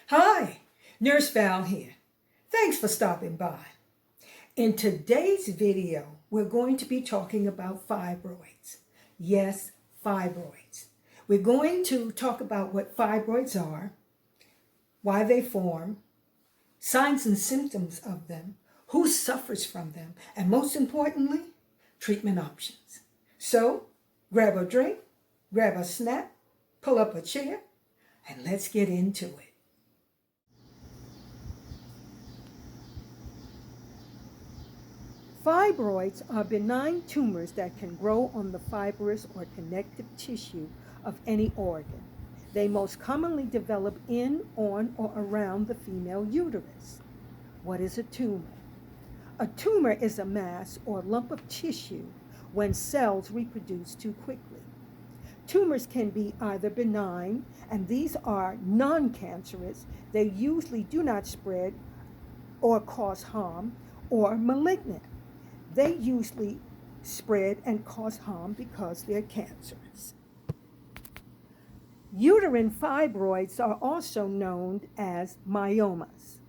Hi, Nurse Val here. Thanks for stopping by. In today's video, we're going to be talking about fibroids. Yes, fibroids. We're going to talk about what fibroids are, why they form, signs and symptoms of them, who suffers from them, and most importantly, treatment options. So, grab a drink, grab a snack, pull up a chair, and let's get into it. Fibroids are benign tumors that can grow on the fibrous or connective tissue of any organ. They most commonly develop in, on, or around the female uterus. What is a tumor? A tumor is a mass or lump of tissue when cells reproduce too quickly. Tumors can be either benign, and these are non-cancerous. They usually do not spread or cause harm, or malignant. They usually spread and cause harm because they're cancerous. Uterine fibroids are also known as myomas.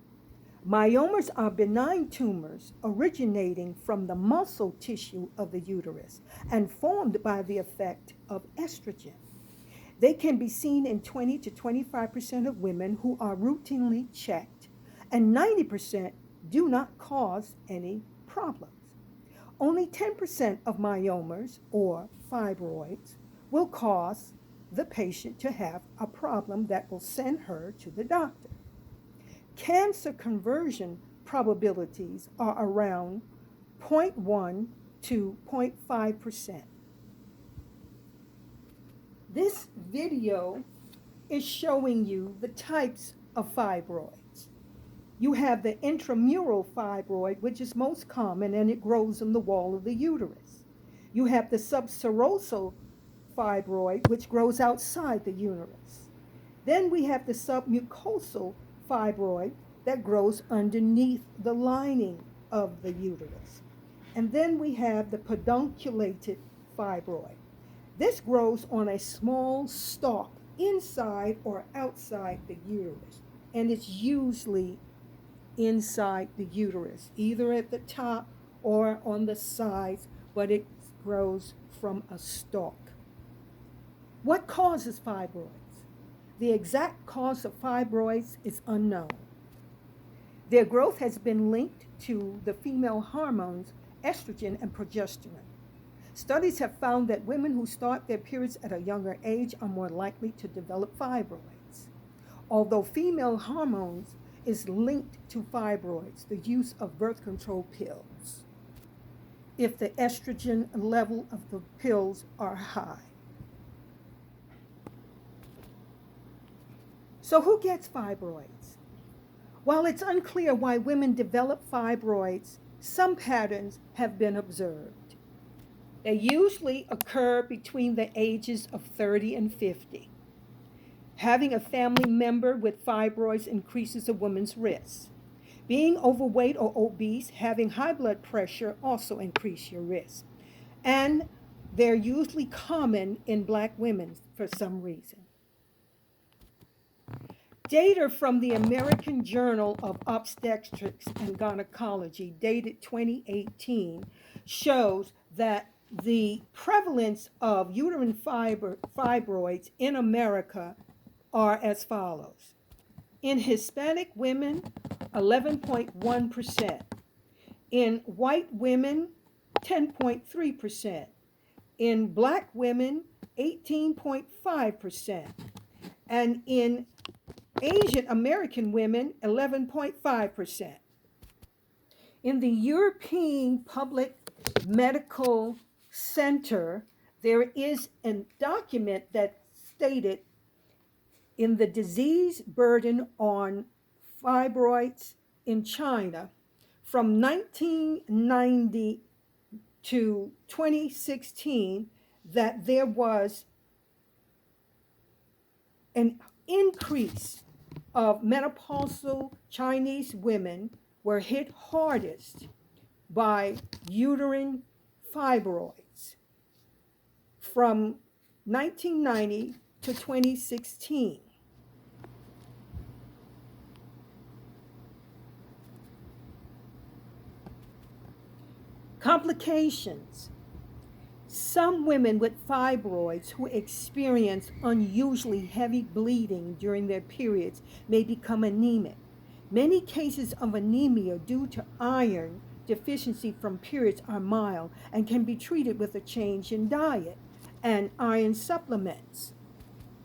Myomas are benign tumors originating from the muscle tissue of the uterus and formed by the effect of estrogen. They can be seen in 20 to 25% of women who are routinely checked, and 90% do not cause any problems. Only 10% of myomas, or fibroids, will cause the patient to have a problem that will send her to the doctor. Cancer conversion probabilities are around 0.1 to 0.5%. This video is showing you the types of fibroids. You have the intramural fibroid, which is most common, and it grows in the wall of the uterus. You have the subserosal fibroid, which grows outside the uterus. Then we have the submucosal fibroid that grows underneath the lining of the uterus. And then we have the pedunculated fibroid. This grows on a small stalk inside or outside the uterus, and it's usually inside the uterus, either at the top or on the sides, but it grows from a stalk. What causes fibroids? The exact cause of fibroids is unknown. Their growth has been linked to the female hormones estrogen and progesterone. Studies have found that women who start their periods at a younger age are more likely to develop fibroids. Although female hormones is linked to fibroids, the use of birth control pills, if the estrogen level of the pills are high. So who gets fibroids? While it's unclear why women develop fibroids, some patterns have been observed. They usually occur between the ages of 30 and 50. Having a family member with fibroids increases a woman's risk. Being overweight or obese, having high blood pressure also increase your risk. And they're usually common in Black women for some reason. Data from the American Journal of Obstetrics and Gynecology, dated 2018, shows that the prevalence of uterine fibroids in America are as follows. In Hispanic women, 11.1%. In white women, 10.3%. In Black women, 18.5%. And in Asian American women, 11.5%. In the European Public Medical Center, there is a document that stated in the disease burden on fibroids in China from 1990 to 2016 that there was an increase of menopausal Chinese women were hit hardest by uterine fibroids from 1990 to 2016. Complications. Some women with fibroids who experience unusually heavy bleeding during their periods may become anemic. Many cases of anemia due to iron deficiency from periods are mild and can be treated with a change in diet and iron supplements.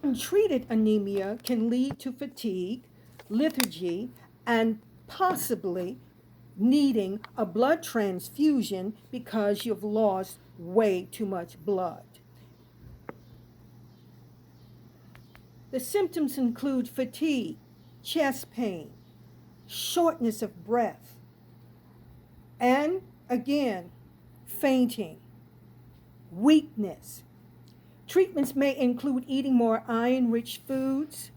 Untreated anemia can lead to fatigue, lethargy, and possibly needing a blood transfusion because you've lost way too much blood. The symptoms include fatigue, chest pain, shortness of breath, and again, fainting, weakness. Treatments may include eating more iron-rich foods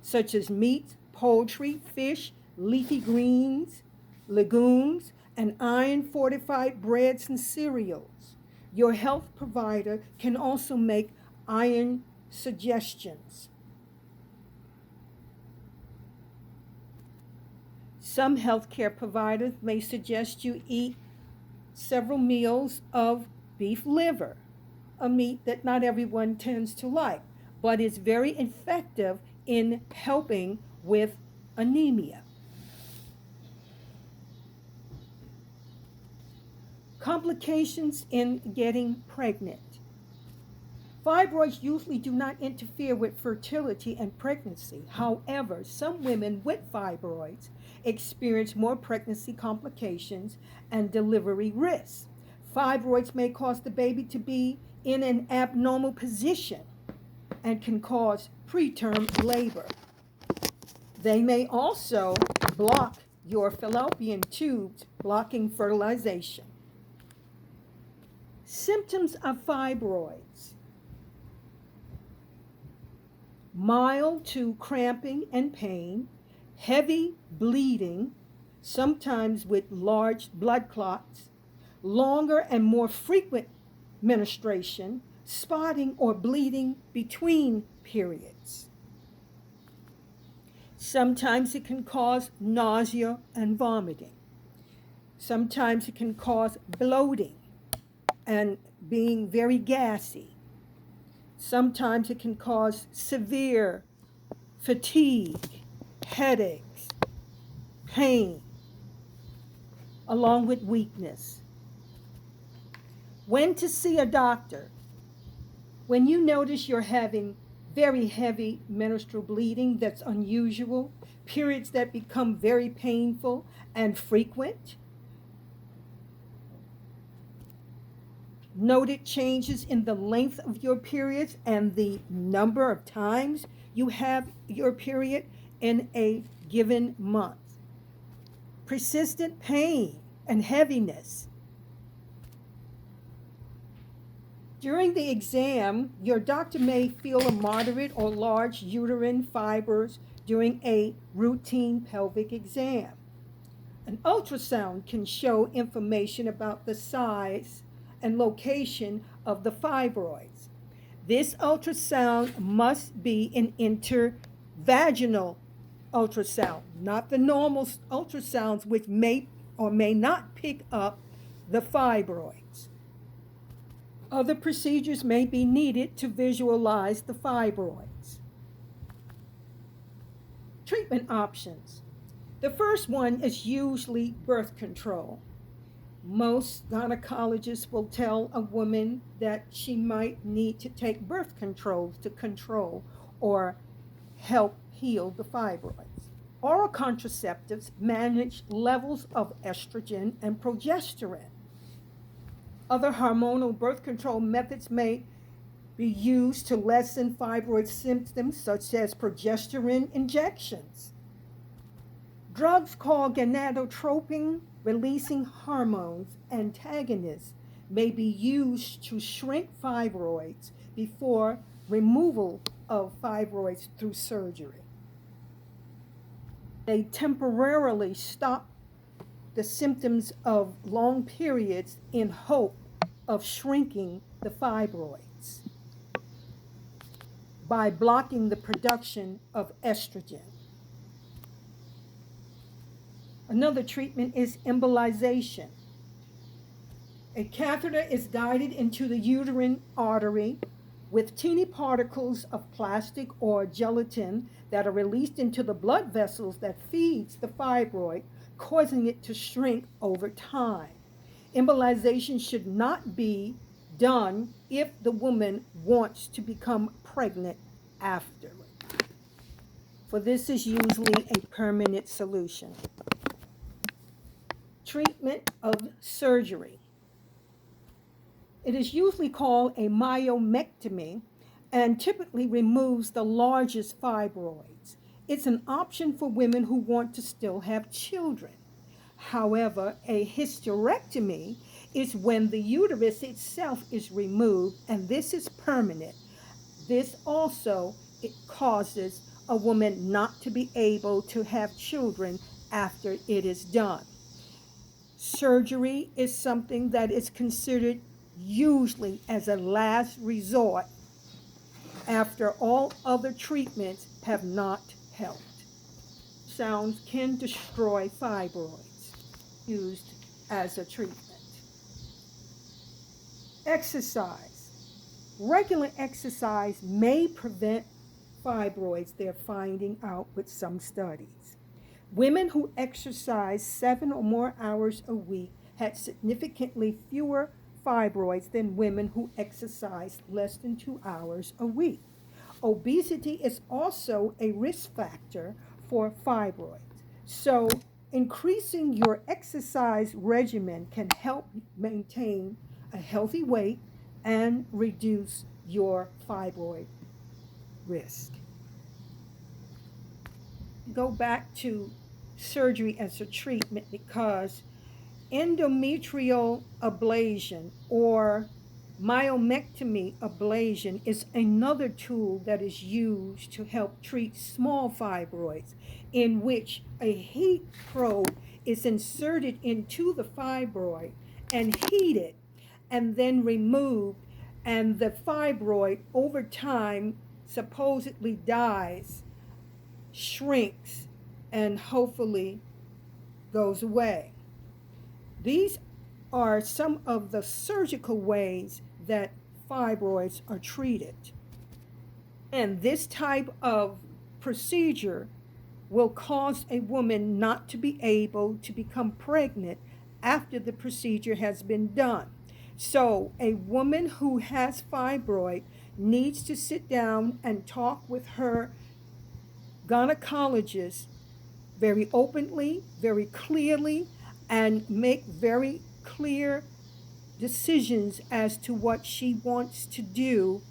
such as meat, poultry, fish, leafy greens, legumes, and iron-fortified breads and cereals. Your health provider can also make iron suggestions. Some healthcare providers may suggest you eat several meals of beef liver, a meat that not everyone tends to like, but is very effective in helping with anemia. Complications in getting pregnant. Fibroids usually do not interfere with fertility and pregnancy. However, some women with fibroids experience more pregnancy complications and delivery risks. Fibroids may cause the baby to be in an abnormal position and can cause preterm labor. They may also block your fallopian tubes, blocking fertilization. Symptoms of fibroids: mild to cramping and pain, heavy bleeding, sometimes with large blood clots, longer and more frequent menstruation, spotting or bleeding between periods. Sometimes it can cause nausea and vomiting. Sometimes it can cause bloating and being very gassy. Sometimes it can cause severe fatigue, headaches, pain, along with weakness. When to see a doctor? When you notice you're having very heavy menstrual bleeding that's unusual, periods that become very painful and frequent, noted changes in the length of your periods and the number of times you have your period in a given month, persistent pain and heaviness. During the exam, your doctor may feel a moderate or large uterine fibers during a routine pelvic exam. An ultrasound can show information about the size and location of the fibroids. This ultrasound must be an intervaginal ultrasound, not the normal ultrasounds which may or may not pick up the fibroids. Other procedures may be needed to visualize the fibroids. Treatment options. The first one is usually birth control. Most gynecologists will tell a woman that she might need to take birth controls to control or help heal the fibroids. Oral contraceptives manage levels of estrogen and progesterone. Other hormonal birth control methods may be used to lessen fibroid symptoms, such as progesterone injections. Drugs called gonadotropin releasing hormones antagonists may be used to shrink fibroids before removal of fibroids through surgery. They temporarily stop the symptoms of long periods in hope of shrinking the fibroids by blocking the production of estrogen. Another treatment is embolization. A catheter is guided into the uterine artery with teeny particles of plastic or gelatin that are released into the blood vessels that feeds the fibroid, causing it to shrink over time. Embolization should not be done if the woman wants to become pregnant after, for this is usually a permanent solution. Treatment of surgery. It is usually called a myomectomy and typically removes the largest fibroids. It's an option for women who want to still have children. However, a hysterectomy is when the uterus itself is removed, and this is permanent. This also it causes a woman not to be able to have children after it is done. Surgery is something that is considered usually as a last resort after all other treatments have not helped. Sounds can destroy fibroids used as a treatment. Exercise. Regular exercise may prevent fibroids, they're finding out with some studies. Women who exercise 7 or more hours a week had significantly fewer fibroids than women who exercise less than 2 hours a week. Obesity is also a risk factor for fibroids. So, increasing your exercise regimen can help maintain a healthy weight and reduce your fibroid risk. Go back to surgery as a treatment because endometrial ablation or myomectomy ablation is another tool that is used to help treat small fibroids, in which a heat probe is inserted into the fibroid and heated and then removed, and the fibroid over time supposedly dies, shrinks, and hopefully goes away. These are some of the surgical ways that fibroids are treated. And this type of procedure will cause a woman not to be able to become pregnant after the procedure has been done. So a woman who has fibroid needs to sit down and talk with her gynecologist very openly, very clearly, and make very clear decisions as to what she wants to do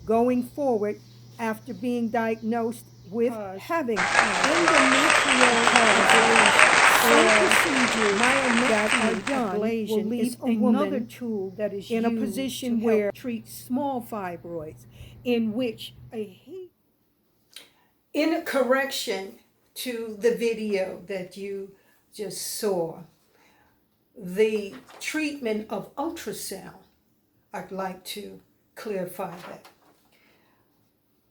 going forward after being diagnosed with having endometrial procedures that are done will leave a woman tool that is in a position where treats small fibroids, in which a heat. In a correction to the video that you just saw, the treatment of ultrasound, I'd like to clarify that.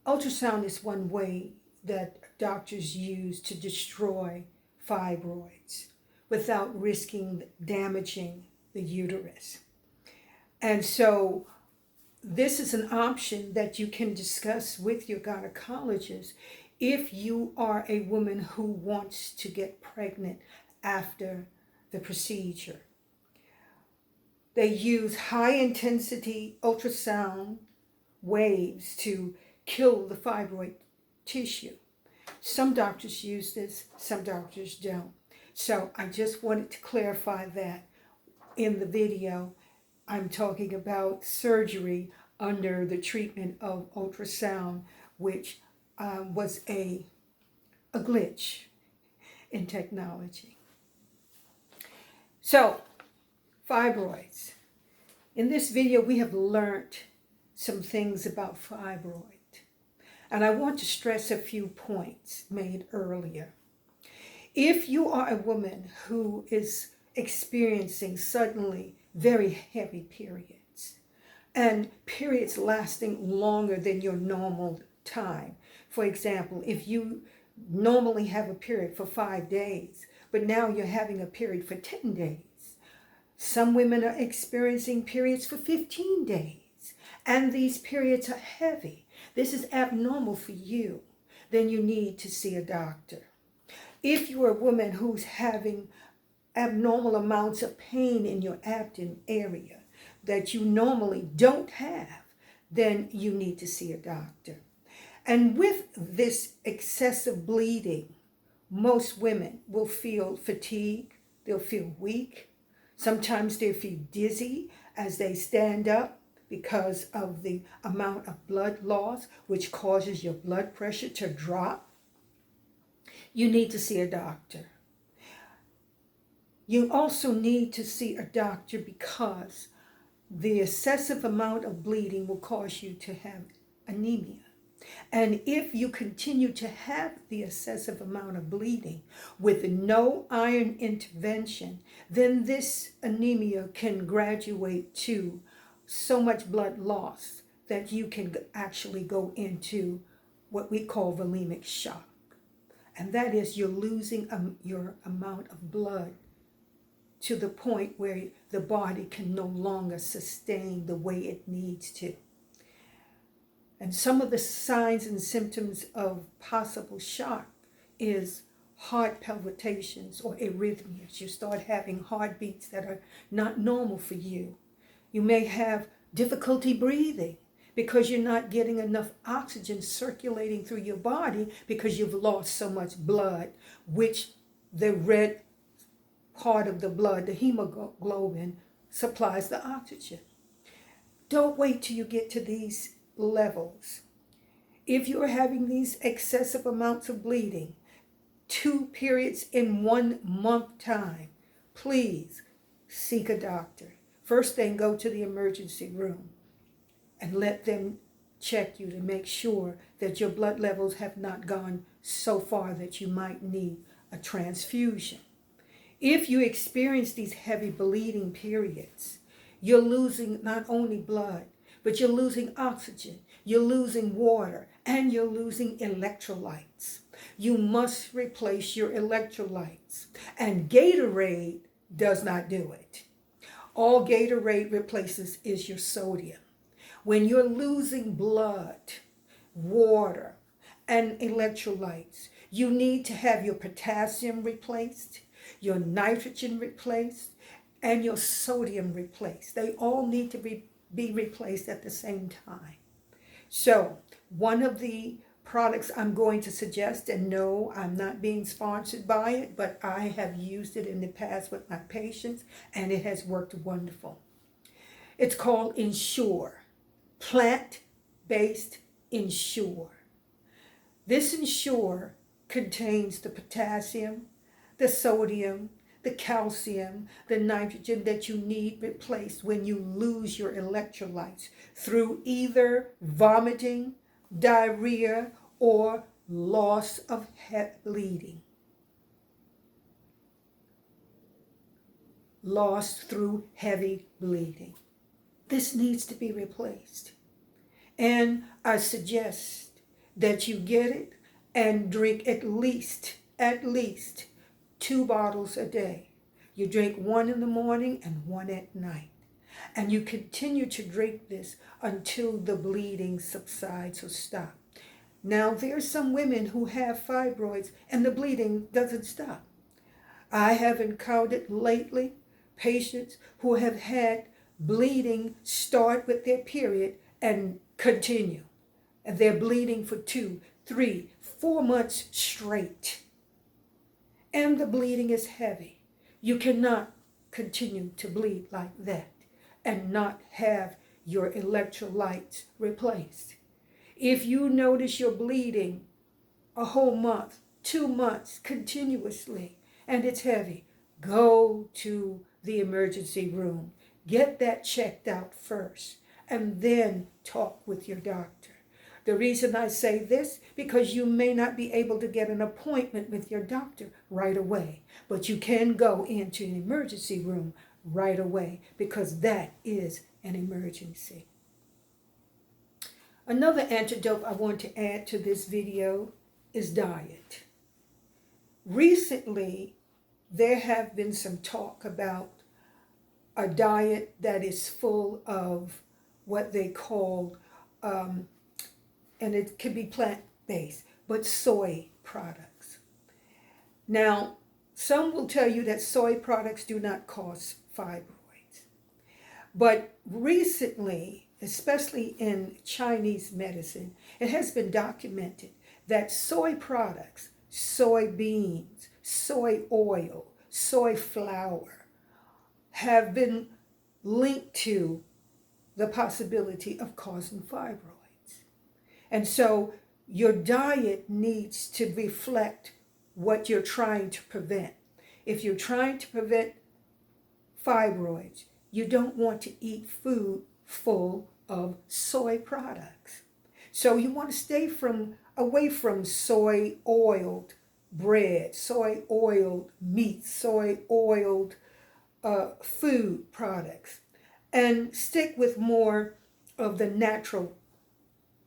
Ultrasound is one way that doctors use to destroy fibroids without risking damaging the uterus. And so this is an option that you can discuss with your gynecologist if you are a woman who wants to get pregnant after the procedure. They use high intensity ultrasound waves to kill the fibroid tissue. Some doctors use this, some doctors don't. So I just wanted to clarify that in the video. I'm talking about surgery under the treatment of ultrasound, which was a glitch in technology. So, fibroids. In this video, we have learned some things about fibroid. And I want to stress a few points made earlier. If you are a woman who is experiencing suddenly very heavy periods, and periods lasting longer than your normal time. For example, if you normally have a period for 5 days, but now you're having a period for 10 days, Some women are experiencing periods for 15 days, and these periods are heavy. This is abnormal for you. Then you need to see a doctor. If you're a woman who's having abnormal amounts of pain in your abdomen area that you normally don't have, then you need to see a doctor. And with this excessive bleeding, most women will feel fatigue, they'll feel weak. Sometimes they feel dizzy as they stand up because of the amount of blood loss, which causes your blood pressure to drop. You need to see a doctor. You also need to see a doctor because the excessive amount of bleeding will cause you to have anemia. And if you continue to have the excessive amount of bleeding with no iron intervention, then this anemia can graduate to so much blood loss that you can actually go into what we call volemic shock. And that is you're losing your amount of blood to the point where the body can no longer sustain the way it needs to. And some of the signs and symptoms of possible shock is heart palpitations or arrhythmias. You start having heartbeats that are not normal for you. You may have difficulty breathing because you're not getting enough oxygen circulating through your body because you've lost so much blood, which the red part of the blood, the hemoglobin, supplies the oxygen. Don't wait till you get to these levels. If you're having these excessive amounts of bleeding, 2 periods in 1 month time, please seek a doctor. First thing, go to the emergency room and let them check you to make sure that your blood levels have not gone so far that you might need a transfusion. If you experience these heavy bleeding periods, you're losing not only blood, but you're losing oxygen, you're losing water, and you're losing electrolytes. You must replace your electrolytes. And Gatorade does not do it. All Gatorade replaces is your sodium. When you're losing blood, water, and electrolytes, you need to have your potassium replaced, your nitrogen replaced, and your sodium replaced. They all need to be replaced at the same time. So one of the products I'm going to suggest, and no, I'm not being sponsored by it, but I have used it in the past with my patients, and it has worked wonderful. It's called Ensure, plant-based Ensure. This Ensure contains the potassium, the sodium, the calcium, the nitrogen that you need replaced when you lose your electrolytes through either vomiting, diarrhea, or loss of bleeding. Lost through heavy bleeding. This needs to be replaced. And I suggest that you get it and drink at least 2 bottles a day. You drink 1 in the morning and 1 at night. And you continue to drink this until the bleeding subsides or stops. Now, there are some women who have fibroids and the bleeding doesn't stop. I have encountered lately patients who have had bleeding start with their period and continue. And they're bleeding for 2, 3, 4 months straight. And the bleeding is heavy. You cannot continue to bleed like that and not have your electrolytes replaced. If you notice you're bleeding a whole month, 2 months continuously, and it's heavy, go to the emergency room. Get that checked out first, and then talk with your doctor. The reason I say this, because you may not be able to get an appointment with your doctor right away, but you can go into an emergency room right away because that is an emergency. Another antidote I want to add to this video is diet. Recently, there have been some talk about a diet that is full of what they call, and it could be plant-based, but soy products. Now, some will tell you that soy products do not cause fibroids. But recently, especially in Chinese medicine, it has been documented that soy products, soybeans, soy oil, soy flour, have been linked to the possibility of causing fibroids. And so your diet needs to reflect what you're trying to prevent. If you're trying to prevent fibroids, you don't want to eat food full of soy products. So you want to stay away from soy oiled bread, soy oiled meat, soy oiled food products, and stick with more of the natural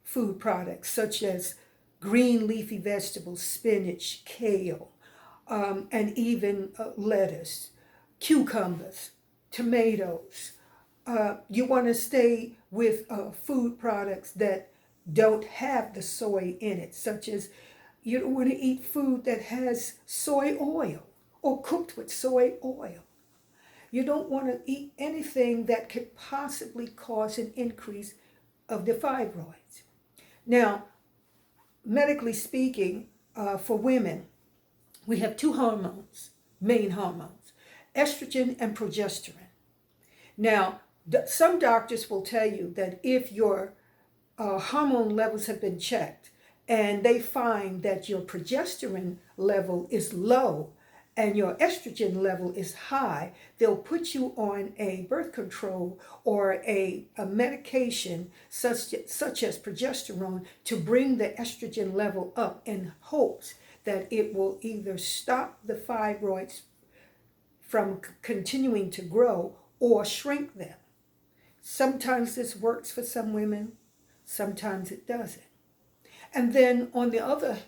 food products such as green leafy vegetables, spinach, kale, and even lettuce, cucumbers, tomatoes. You want to stay with food products that don't have the soy in it, such as you don't want to eat food that has soy oil or cooked with soy oil. You don't want to eat anything that could possibly cause an increase of the fibroids. Now, medically speaking, for women, we have two hormones, main hormones, estrogen and progesterone. Now, some doctors will tell you that if your hormone levels have been checked and they find that your progesterone level is low and your estrogen level is high, they'll put you on a birth control or a medication such as progesterone to bring the estrogen level up in hopes that it will either stop the fibroids from continuing to grow or shrink them. Sometimes this works for some women, sometimes it doesn't. And then on the other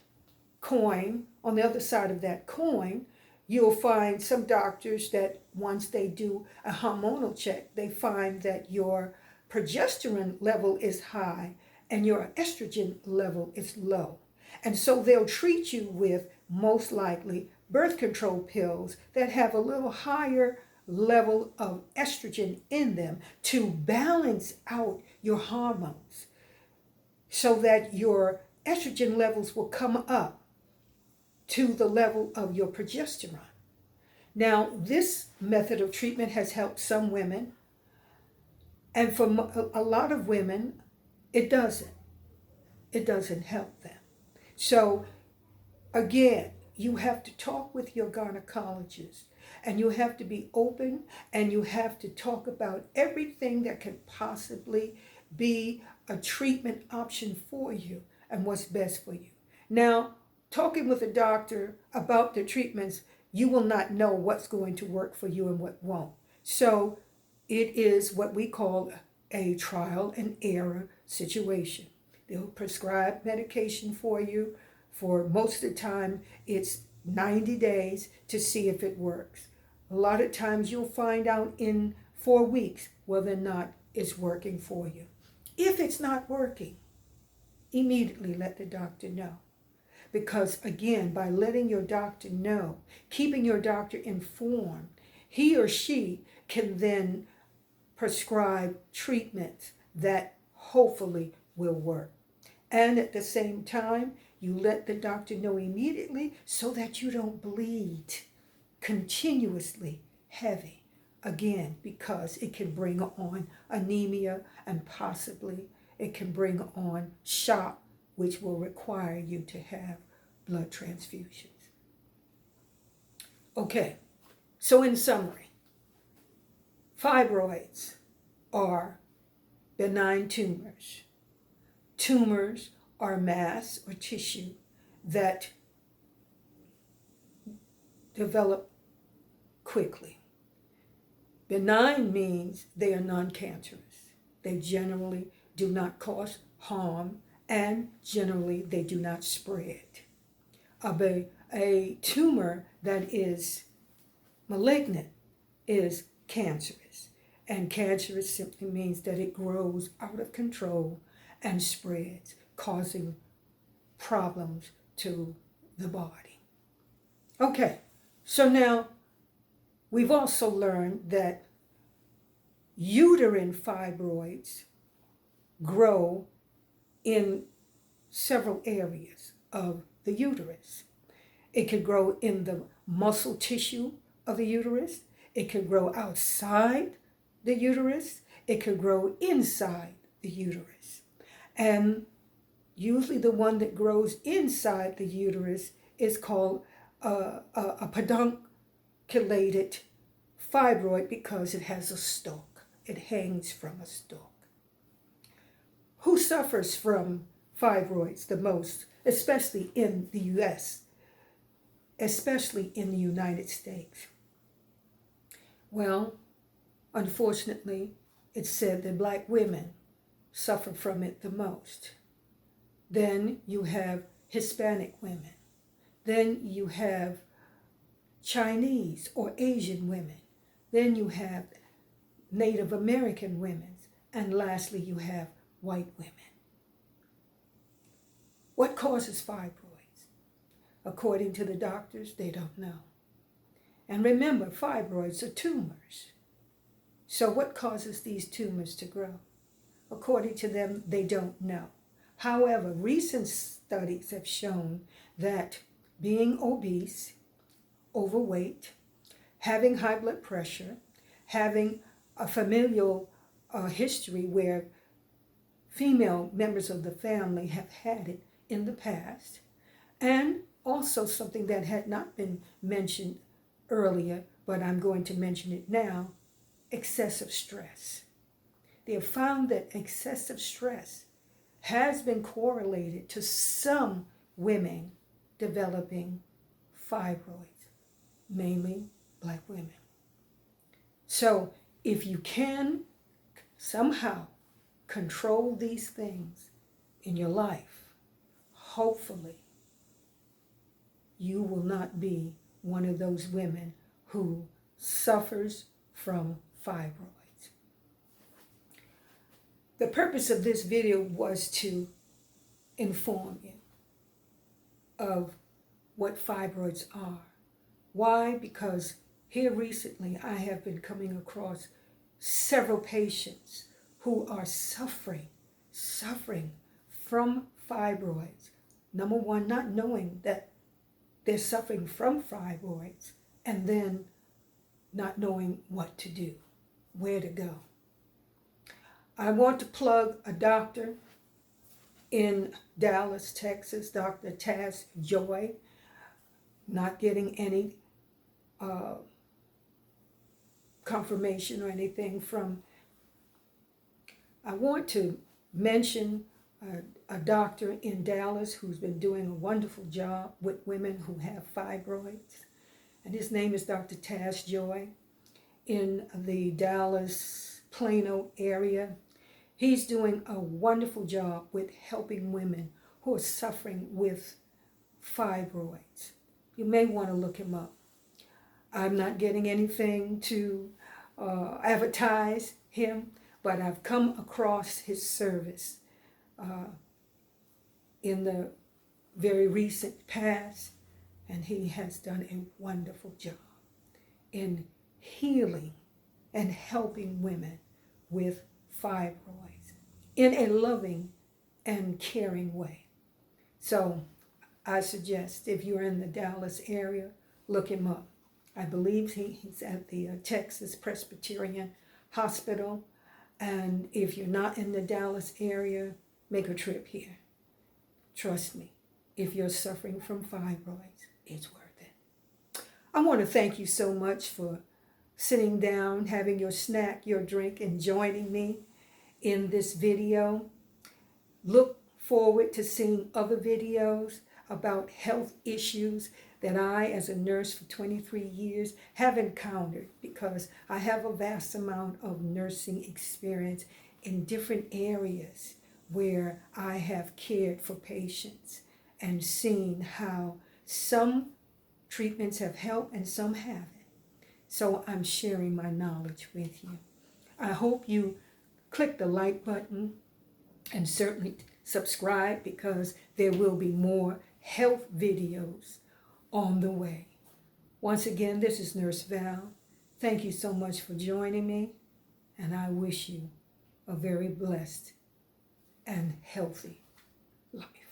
side of that coin, you'll find some doctors that once they do a hormonal check, they find that your progesterone level is high and your estrogen level is low. And so they'll treat you with most likely birth control pills that have a little higher level of estrogen in them to balance out your hormones so that your estrogen levels will come up to the level of your progesterone. Now, this method of treatment has helped some women, and for a lot of women, it doesn't. It doesn't help them. So, again, you have to talk with your gynecologist, and you have to be open, and you have to talk about everything that could possibly be a treatment option for you and what's best for you. Now, talking with a doctor about the treatments, you will not know what's going to work for you and what won't. So it is what we call a trial and error situation. They'll prescribe medication for you. For most of the time, it's 90 days to see if it works. A lot of times you'll find out in 4 weeks whether or not it's working for you. If it's not working, immediately let the doctor know. Because again, by letting your doctor know, keeping your doctor informed, he or she can then prescribe treatments that hopefully will work. And at the same time, you let the doctor know immediately so that you don't bleed continuously heavy. Again, because it can bring on anemia and possibly it can bring on shock, which will require you to have blood transfusions. Okay, so in summary, fibroids are benign tumors. Tumors are mass or tissue that develop quickly. Benign means they are non-cancerous. They generally do not cause harm, and generally they do not spread. A tumor that is malignant is cancerous. And cancerous simply means that it grows out of control and spreads, causing problems to the body. Okay, so now we've also learned that uterine fibroids grow in several areas of the uterus. It could grow in the muscle tissue of the uterus. It could grow outside the uterus. It could grow inside the uterus. And usually the one that grows inside the uterus is called a pedunculated fibroid because it has a stalk. It hangs from a stalk. Who suffers from fibroids the most, especially in the U.S., especially in the United States? Well, unfortunately, it's said that Black women suffer from it the most. Then you have Hispanic women. Then you have Chinese or Asian women. Then you have Native American women. And lastly, you have white women. What causes fibroids? According to the doctors, they don't know. And remember, fibroids are tumors. So what causes these tumors to grow? According to them, they don't know. However, recent studies have shown that being obese, overweight, having high blood pressure, having a familial history where female members of the family have had it in the past, and also something that had not been mentioned earlier, but I'm going to mention it now, excessive stress. They have found that excessive stress has been correlated to some women developing fibroids, mainly Black women. So if you can somehow control these things in your life, hopefully you will not be one of those women who suffers from fibroids. The purpose of this video was to inform you of what fibroids are. Why? Because here recently I have been coming across several patients who are suffering from fibroids. Number one, not knowing that they're suffering from fibroids, and then not knowing what to do, where to go. I want to plug a doctor in Dallas, Texas, Dr. Taz Joy, not getting any confirmation or anything from. I want to mention a doctor in Dallas who's been doing a wonderful job with women who have fibroids, and his name is Dr. Taz Joy in the Dallas Plano area. He's doing a wonderful job with helping women who are suffering with fibroids. You may want to look him up. I'm not getting anything to advertise him, but I've come across his service in the very recent past, and he has done a wonderful job in healing and helping women with fibroids in a loving and caring way. So I suggest if you're in the Dallas area, look him up. I believe he's at the Texas Presbyterian Hospital. And if you're not in the Dallas area, make a trip here. Trust me, if you're suffering from fibroids, it's worth it. I want to thank you so much for sitting down, having your snack, your drink, and joining me in this video. Look forward to seeing other videos about health issues that I, as a nurse for 23 years, have encountered, because I have a vast amount of nursing experience in different areas where I have cared for patients and seen how some treatments have helped and some haven't. So I'm sharing my knowledge with you. I hope you click the like button and certainly subscribe, because there will be more health videos on the way. Once again, this is Nurse Val. Thank you so much for joining me, and I wish you a very blessed and healthy life.